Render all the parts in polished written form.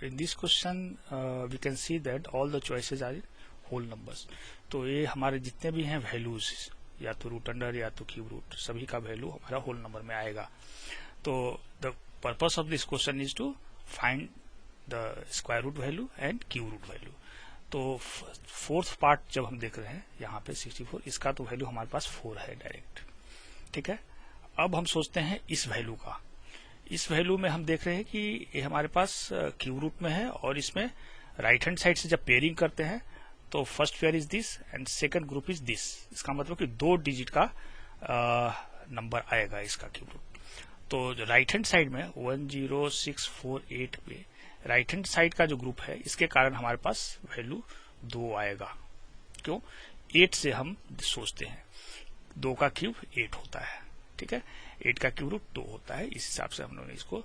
in this question we can see that all the choices are whole numbers. तो ये हमारे जितने भी हैं वैल्यूज, या तो रूट अंडर या तो क्यूब रूट, सभी का वैल्यू हमारा होल नंबर में आएगा. तो the purpose of this question is to find the square root value and cube root value. तो फोर्थ पार्ट जब हम देख रहे हैं यहाँ पे 64, इसका तो वैल्यू हमारे पास 4 है डायरेक्ट. ठीक है, अब हम सोचते हैं इस वैल्यू का. इस वैल्यू में हम देख रहे हैं कि ये हमारे पास क्यूब रूट में है, और इसमें राइट हैंड साइड से जब पेयरिंग करते हैं तो first pair is this and second group is this. इसका मतलब कि 2 डिजिट का नंबर आएगा इसका क्यूब रूट. तो राइट हैंड साइड में 10648 पे राइट हैंड साइड का जो ग्रुप है, इसके कारण हमारे पास वैल्यू 2 आएगा. क्यों? 8 से हम सोचते हैं, 2 का क्यूब 8 होता है. ठीक है, 8 का क्यूब रूट 2 होता है. इस हिसाब से हम लोगों ने इसको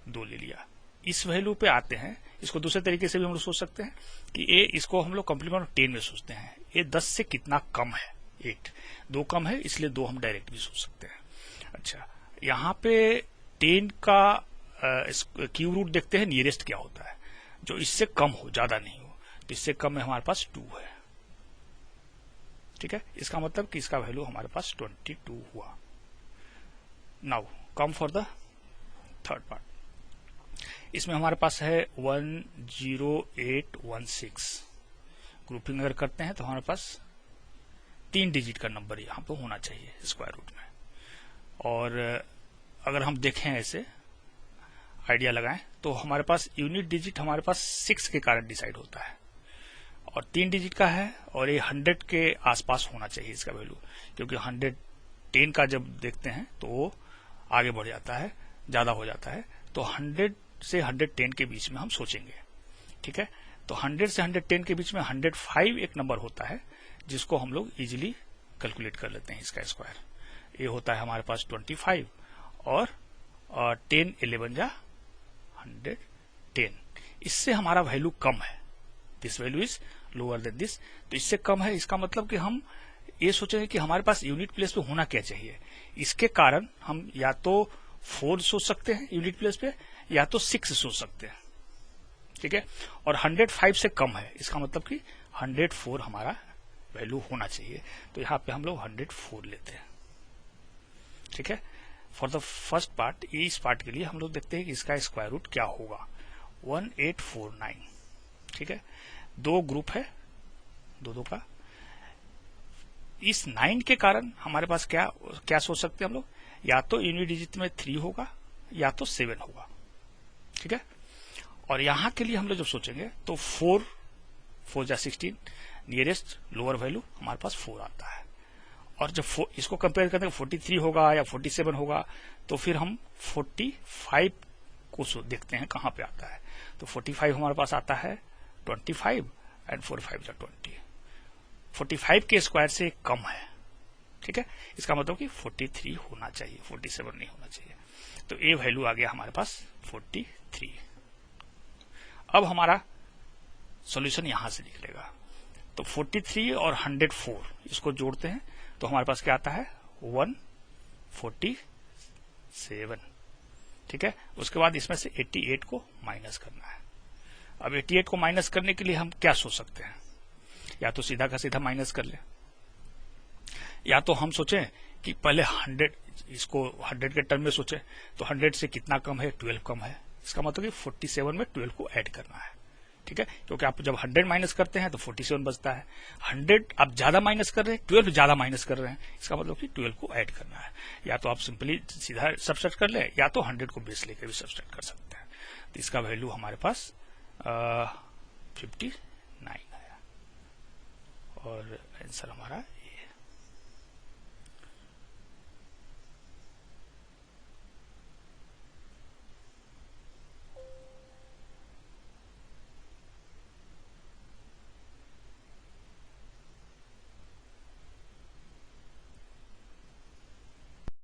2 ले लिया. इस वैल्यू पे आते हैं, इसको दूसरे तरीके से भी हम लोग सोच सकते हैं कि ए, इसको हम लोग कॉम्प्लीमेंट ऑफ 10 में सोचते हैं. ये 10 से कितना कम है? 8. 2 कम है, इसलिए 2 हम डायरेक्ट भी सोच सकते हैं. अच्छा, यहाँ पे 10 का क्यूब रूट देखते हैं नियरेस्ट क्या होता है, जो इससे कम हो, ज्यादा नहीं हो. तो इससे कम में हमारे पास 2 है. ठीक है, इसका मतलब कि इसका वैल्यू हमारे पास 22 हुआ. Now come for the third part. इसमें हमारे पास है 10816. ग्रुपिंग अगर करते हैं तो हमारे पास 3 डिजिट का नंबर यहाँ पे होना चाहिए स्क्वायर रूट में. और अगर हम देखें ऐसे आइडिया लगाएं तो हमारे पास यूनिट डिजिट हमारे पास 6 के कारण डिसाइड होता है, और 3 डिजिट का है, और ये 100 के आसपास होना चाहिए इसका वैल्यू. क्योंकि 110 का जब देखते हैं तो वो आगे बढ़ जाता है, ज्यादा हो जाता है. तो 100 से 110 के बीच में हम सोचेंगे. ठीक है, तो 100 से 110 के बीच में 105 एक नंबर होता है, जिसको हम लोग इजिली कैलकुलेट कर लेते हैं इसका स्क्वायर. ये होता है हमारे पास 25, और 10 11 जा 110. इससे हमारा वैल्यू कम है. This value is lower than this. तो इससे कम है, इसका मतलब कि हम ये सोचेंगे कि हमारे पास यूनिट प्लेस पे होना क्या चाहिए. इसके कारण हम या तो 4 सोच सकते हैं यूनिट प्लेस पे, या तो 6 सोच सकते हैं. ठीक है, और 105 से कम है, इसका मतलब कि 104 हमारा वैल्यू होना चाहिए. तो यहाँ पे हम लोग 104 लेते हैं. ठीक है, फॉर द फर्स्ट पार्ट, इस पार्ट के लिए हम लोग देखते हैं कि इसका स्क्वायर रूट क्या होगा. 1849. ठीक है, 2 ग्रुप है, 2 का. इस 9 के कारण हमारे पास क्या क्या सोच सकते हैं हम लोग, या तो यूनिट डिजिट में 3 होगा या तो 7 होगा. ठीक है, और यहां के लिए हम लोग जब सोचेंगे तो 4 जा 16, नियरेस्ट लोअर वैल्यू हमारे पास 4 आता है. और जब इसको कंपेयर करते हैं 43 होगा या 47 होगा, तो फिर हम 45 को देखते हैं कहां पे आता है. तो 45 हमारे पास आता है 25, एंड 4 5 जा 20. 45 के स्क्वायर से कम है. ठीक है, इसका मतलब कि 43 होना चाहिए, 47 नहीं होना चाहिए. तो ये वैल्यू आ गया हमारे पास 43. अब हमारा सॉल्यूशन यहां से निकलेगा. तो 43 और 104 इसको जोड़ते हैं तो हमारे पास क्या आता है 147. ठीक है, उसके बाद इसमें से 88 को माइनस करना है. अब 88 को माइनस करने के लिए हम क्या सोच सकते हैं, या तो सीधा का सीधा माइनस कर ले, या तो हम सोचें कि पहले 100 इसको 100 के टर्म में सोचे. तो 100 से कितना कम है, 12 कम है. इसका मतलब कि 47 में 12 को ऐड करना है. ठीक है, क्योंकि आप जब 100 माइनस करते हैं तो 47 बचता है. 100 आप ज्यादा माइनस कर रहे हैं, 12 ज्यादा माइनस कर रहे हैं, इसका मतलब कि 12 को ऐड करना है. या तो आप सिंपली सीधा सब्सट्रैक्ट कर ले, या तो 100 को बेस लेकर भी सब्सट्रैक्ट कर सकते हैं. तो इसका वैल्यू हमारे पास 59 आया, और आंसर हमारा